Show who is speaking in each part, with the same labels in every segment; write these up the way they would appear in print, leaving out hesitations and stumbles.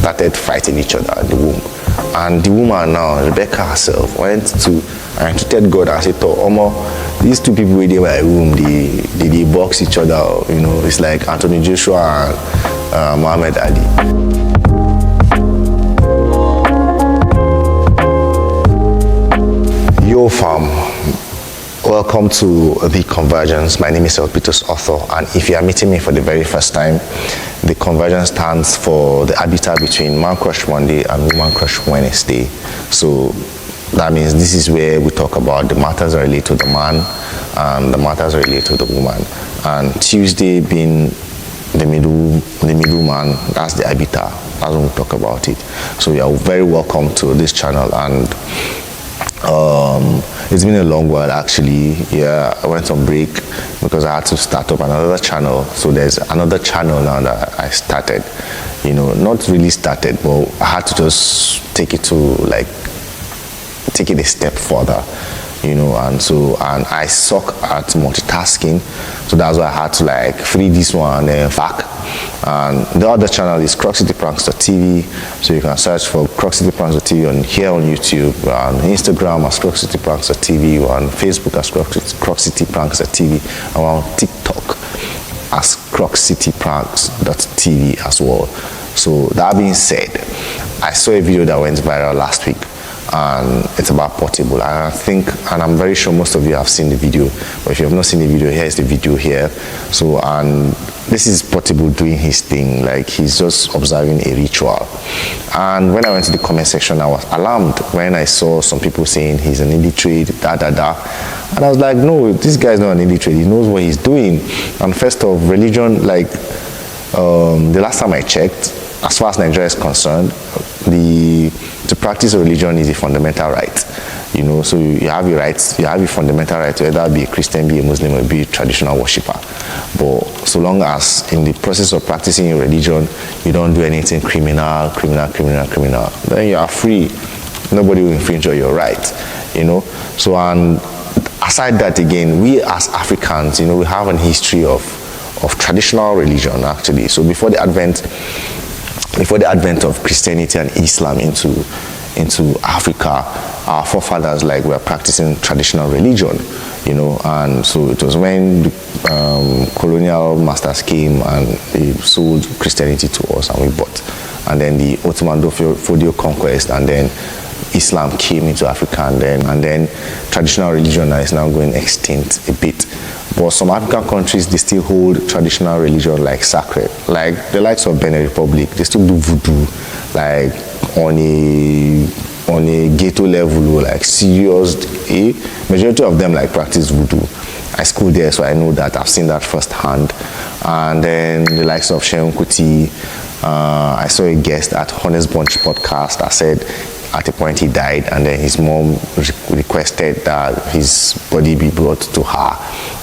Speaker 1: started fighting each other in the womb. And the woman now, Rebecca herself, went to and treated God and said, Omo, these two people in my womb, they box each other, you know, it's like Anthony Joshua and Muhammad Ali. Yo fam, welcome to the Convergence. My name is Elpitus Author, and if you are meeting me for the very first time, the Convergence stands for the arbiter between Man Crush Monday and Woman Crush Wednesday. So that means this is where we talk about the matters that relate to the man and the matters that relate to the woman. And Tuesday being the middle man, that's the arbiter. That's when we talk about it. So you are very welcome to this channel, and it's been a long while actually. Yeah, I went on break because I had to start up another channel. So there's another channel now that I started, you know, not really started, but I had to just take it a step further, you know. And I suck at multitasking, so that's why I had to free this one and then back. And the other channel is CrocCityPranks.tv, so you can search for CrocCityPranks.tv on here on YouTube, on Instagram as CrocCityPranks.tv, on Facebook as CrocCityPranks.tv, and on TikTok as CrocCityPranks.tv as well. So that being said, I saw a video that went viral last week, and it's about Portable, and I'm very sure most of you have seen the video, but if you have not seen the video, here's the video here. So, and this is Portable doing his thing, like he's just observing a ritual. And when I went to the comment section, I was alarmed when I saw some people saying he's an illiterate, and I was like, no, this guy's not an illiterate, he knows what he's doing. And first of religion, the last time I checked, as far as Nigeria is concerned, to practice a religion is a fundamental right, you know. So you have your rights, you have your fundamental right to either be a Christian, be a Muslim, or be a traditional worshipper. But so long as in the process of practicing your religion, you don't do anything criminal, then you are free. Nobody will infringe on your right, you know. So, and aside that, again, we as Africans, you know, we have a history of traditional religion actually. So before the advent of Christianity and Islam into Africa, our forefathers were practicing traditional religion, you know. And so it was when the colonial masters came and they sold Christianity to us and we bought, and then the Ottoman Fodio conquest, and then Islam came into Africa, and then traditional religion is now going extinct a bit. But some African countries, they still hold traditional religion sacred. Like the likes of Benin Republic, they still do voodoo, on a ghetto level, serious. Majority of them practice voodoo. I schooled there, so I know that. I've seen that firsthand. And then the likes of Sheun Kuti, I saw a guest at Honest Bunch podcast that said at a point he died, and then his mom requested that his body be brought to her.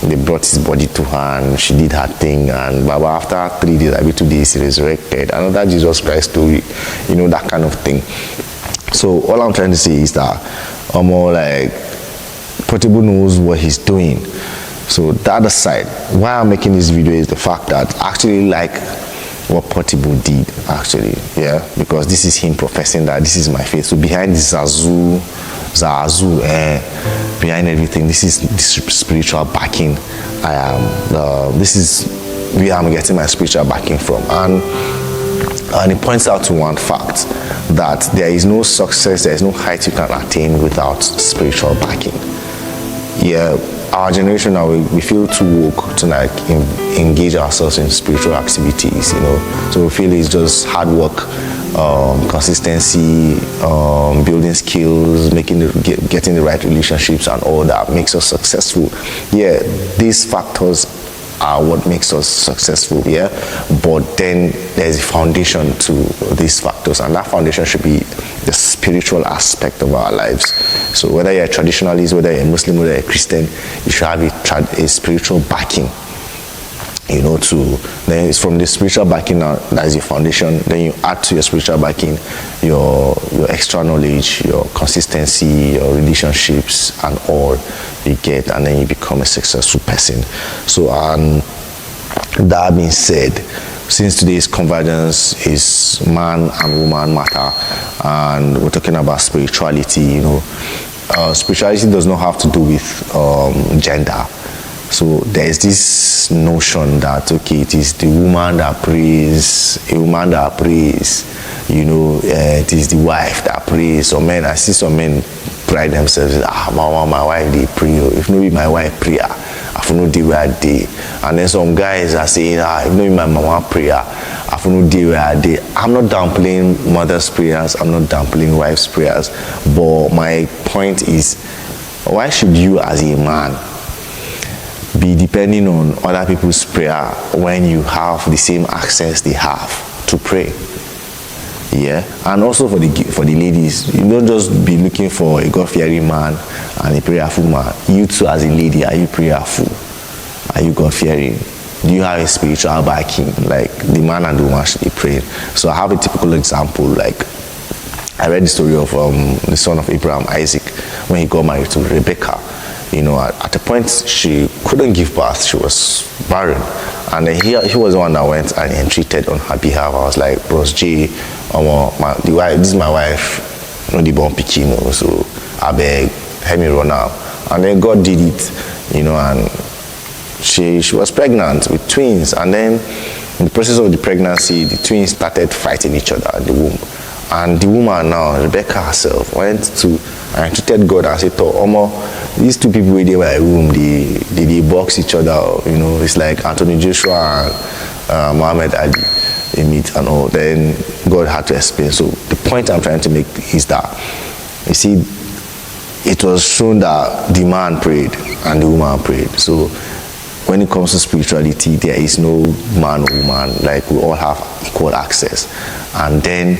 Speaker 1: They brought his body to her, and she did her thing, and Baba, after 3 days, every 2 days, he resurrected. Another Jesus Christ story, you know, that kind of thing. So all I'm trying to say is that Portable knows what he's doing. So that aside, why I'm making this video is the fact that I actually what Portable did actually, yeah, because this is him professing that this is my faith. So behind this Zazu, behind everything, this is this spiritual backing. This is where I'm getting my spiritual backing from, and it points out to one fact, that there is no success, there is no height you can attain without spiritual backing. Yeah. Our generation now, we feel too woke to engage ourselves in spiritual activities, you know. So we feel it's just hard work, consistency, building skills, getting the right relationships, and all that makes us successful. Yeah, these factors are what makes us successful, yeah. But then there's a foundation to these factors, and that foundation should be the spiritual aspect of our lives. So whether you're a traditionalist, whether you're a Muslim, whether you're a Christian, you should have a spiritual backing, you know. Then it's from the spiritual backing that is your foundation. Then you add to your spiritual backing your extra knowledge, your consistency, your relationships, and all you get, and then you become a successful person. So that being said, since today's convergence is man and woman matter, and we're talking about spirituality, spirituality does not have to do with gender. So there's this notion that, okay, it is the woman that prays, a woman that prays, it is the wife that prays. Some men, I see some men pride themselves, my wife, they pray. If not be my wife prayer, I for no day where I day. And then some guys are saying, if not be my mama prayer, I for no day where I day. I'm not downplaying mother's prayers, I'm not downplaying wife's prayers, but my point is, why should you as a man be depending on other people's prayer when you have the same access they have to pray? Yeah, and also for the ladies, you don't just be looking for a God-fearing man and a prayerful man. You too, as a lady, are you prayerful? Are you God-fearing? Do you have a spiritual backing? Like the man and the woman should be praying. So I have a typical example. Like I read the story of the son of Abraham, Isaac, when he got married to Rebecca. At a point she couldn't give birth, she was barren, and then he was the one that went and entreated on her behalf. I was like, Bros J, this is my wife, no the born pikin, so I beg, help me run out. And then God did it, and she was pregnant with twins, and then in the process of the pregnancy, the twins started fighting each other in the womb. And the woman now, Rebecca herself, went to and treated God and said, these two people in my room, they box each other. It's like Anthony Joshua and Muhammad Ali, they meet and all. Then God had to explain. So the point I'm trying to make is that, you see, it was shown that the man prayed and the woman prayed. So when it comes to spirituality, there is no man or woman. Like, we all have equal access. And then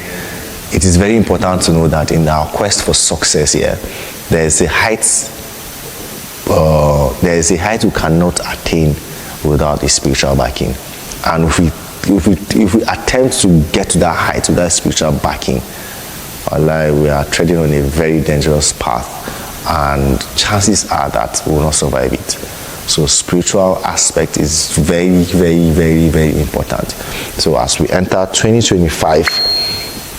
Speaker 1: it is very important to know that in our quest for success here, there is a height we cannot attain without a spiritual backing. And if we attempt to get to that height without spiritual backing, we are treading on a very dangerous path, and chances are that we will not survive it. So spiritual aspect is very, very, very, very important. So as we enter 2025,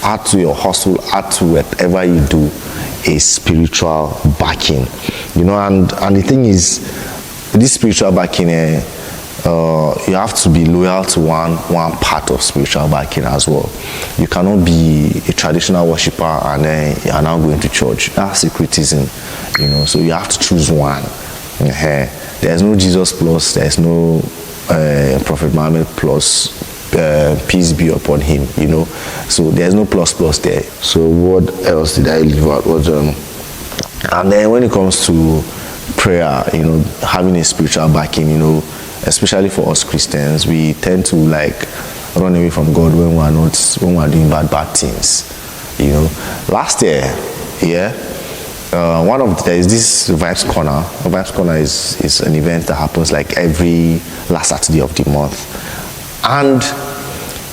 Speaker 1: add to your hustle, add to whatever you do, a spiritual backing. And the thing is, this spiritual backing, you have to be loyal to one part of spiritual backing as well. You cannot be a traditional worshiper and then you are now going to church. That's syncretism, so you have to choose one. There's no Jesus plus, there's no Prophet Muhammad plus, peace be upon him, so there's no plus there. So what else did I leave out? And then when it comes to prayer, having a spiritual backing, especially for us Christians, we tend to run away from God when we're doing bad things. Last year, there is this Vibes Corner. Vibes Corner is an event that happens every last Saturday of the month. And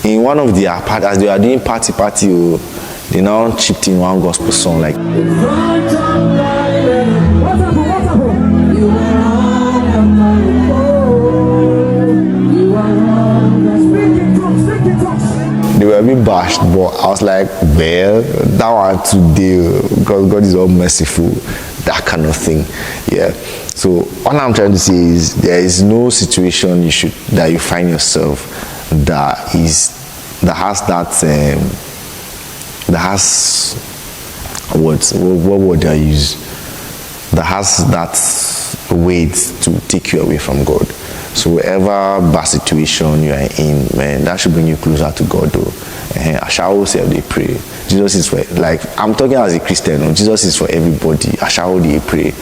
Speaker 1: in one of their parties, as they are doing party, they now chipped in one gospel song they were a bit bashed, but I was like, well, that one today, because God is all merciful, that kind of thing. So all I'm trying to say is, there is no situation that you find yourself that has what would I use? That has that weight to take you away from God. So whatever bad situation you are in, man, that should bring you closer to God, though. I shall say they pray. Jesus is for, I'm talking as a Christian, Jesus is for everybody. I shall they pray.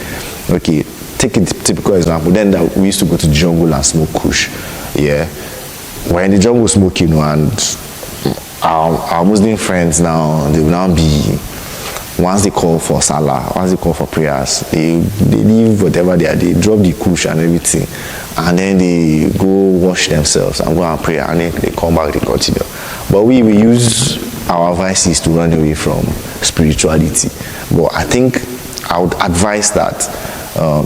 Speaker 1: Okay, take a typical example. Then we used to go to the jungle and smoke kush. We're in the jungle smoking, and our Muslim friends now, they will now be, once they call for salah, once they call for prayers, they leave whatever they are, they drop the kush and everything, and then they go wash themselves and go and pray, and then they come back, they continue. But we use our vices to run away from spirituality. But I think I would advise that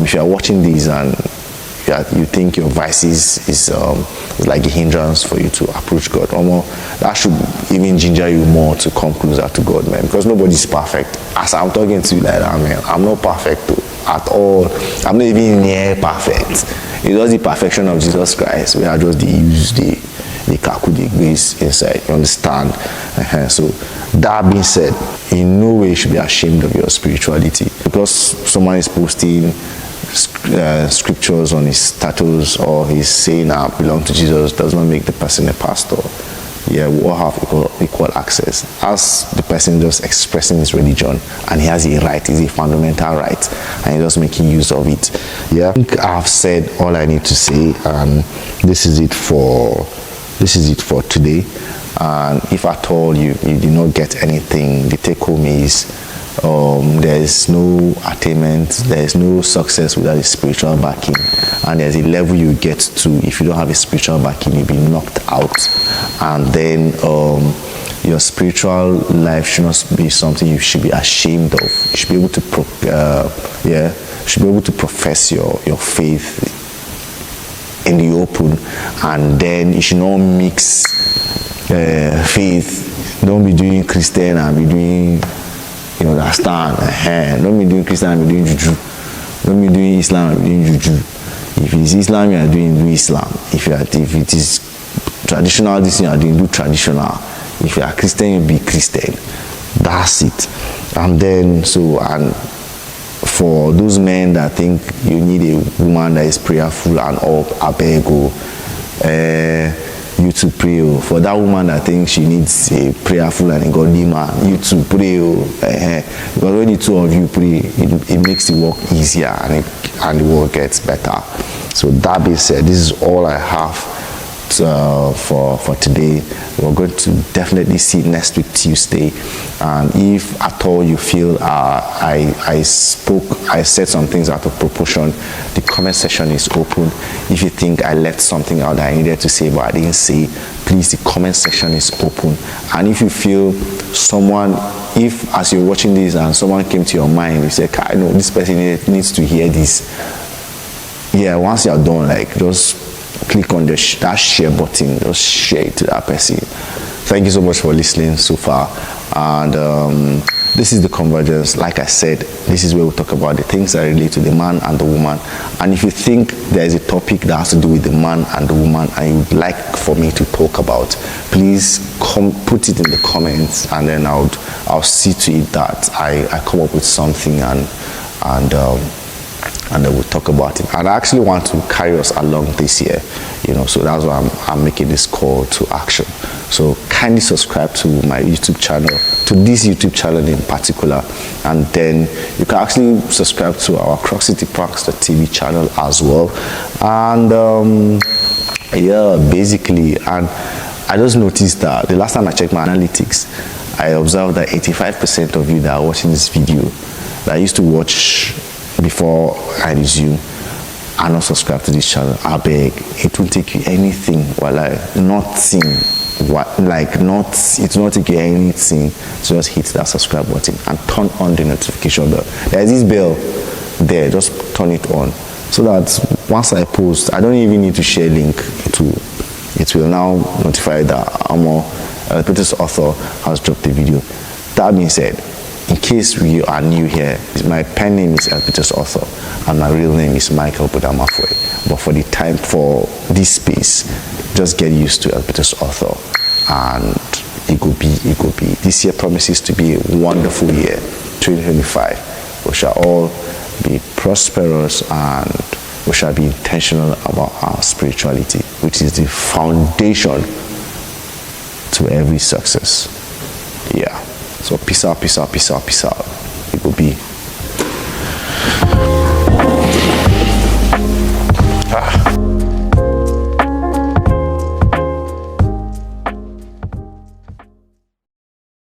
Speaker 1: if you are watching these and you think your vices is like a hindrance for you to approach God, or more, that should even ginger you more to come closer to God, man, because nobody's perfect. As I'm talking to you like that, man, I'm not perfect at all. I'm not even near perfect. It's just the perfection of Jesus Christ. We are just the kaku, the grace inside. You understand? So that being said, in no way you should be ashamed of your spirituality, because someone is posting scriptures on his status, or he's saying I belong to Jesus, does not make the person a pastor. Yeah, we all have equal access. As the person just expressing his religion, and he has a right, it's a fundamental right, and he's just making use of it. Yeah, I think I've said all I need to say, and this is it for today. And if at all you did not get anything, the take home is there is no attainment, there is no success without a spiritual backing, and there's a level you get to if you don't have a spiritual backing, you'll be knocked out. And then your spiritual life should not be something you should be ashamed of. You should be able to profess your faith in the open, and then you should not mix faith. Don't be doing Christian and be doing, you understand? Don't be doing Christian and be doing juju. Don't be doing Islam and be doing juju. If it is Islam, you are doing Islam. If it is traditional, this you are doing, do traditional. If you are Christian, you be Christian. That's it. And then for those men that think you need a woman that is prayerful and all, abego, you to pray. For that woman that thinks she needs a prayerful and a godly man, you to pray. Because when the two of you pray, it makes the work easier, and the work gets better. So that being said, this is all I have for today. We're going to definitely see next week Tuesday, and if at all you feel I said some things out of proportion, the comment section is open. If you think I left something out that I needed to say but I didn't say, please, the comment section is open. And if you feel if as you're watching this and someone came to your mind, you say, I know this person needs to hear this, once you're done, just click on that share button, just share it to that person. Thank you so much for listening so far. And this is the Convergence. Like I said, this is where we talk about the things that relate to the man and the woman. And if you think there is a topic that has to do with the man and the woman and you would like for me to talk about, please put it in the comments, and then I'll see to it that I come up with something and then we'll talk about it. And I actually want to carry us along this year, so that's why I'm making this call to action. So kindly subscribe to my YouTube channel, to this YouTube channel in particular, and then you can actually subscribe to our CrockCityPranks.tv channel as well. And basically, and I just noticed that the last time I checked my analytics, I observed that 85% of you that are watching this video that I used to watch before I resume are not subscribed to this channel. I beg, it won't take you anything, it won't take you anything to just hit that subscribe button and turn on the notification bell. There's this bell there, just turn it on, so that once I post, I don't even need to share link. It will now notify that Peter's author has dropped a video. That being said, in case you are new here, my pen name is Peter's author, and my real name is Michael Budamafwe. But for this space, just get used to Peter's author, and it will be. This year promises to be a wonderful year. 2025, we shall all be prosperous, and we shall be intentional about our spirituality, which is the foundation to every success. So peace out.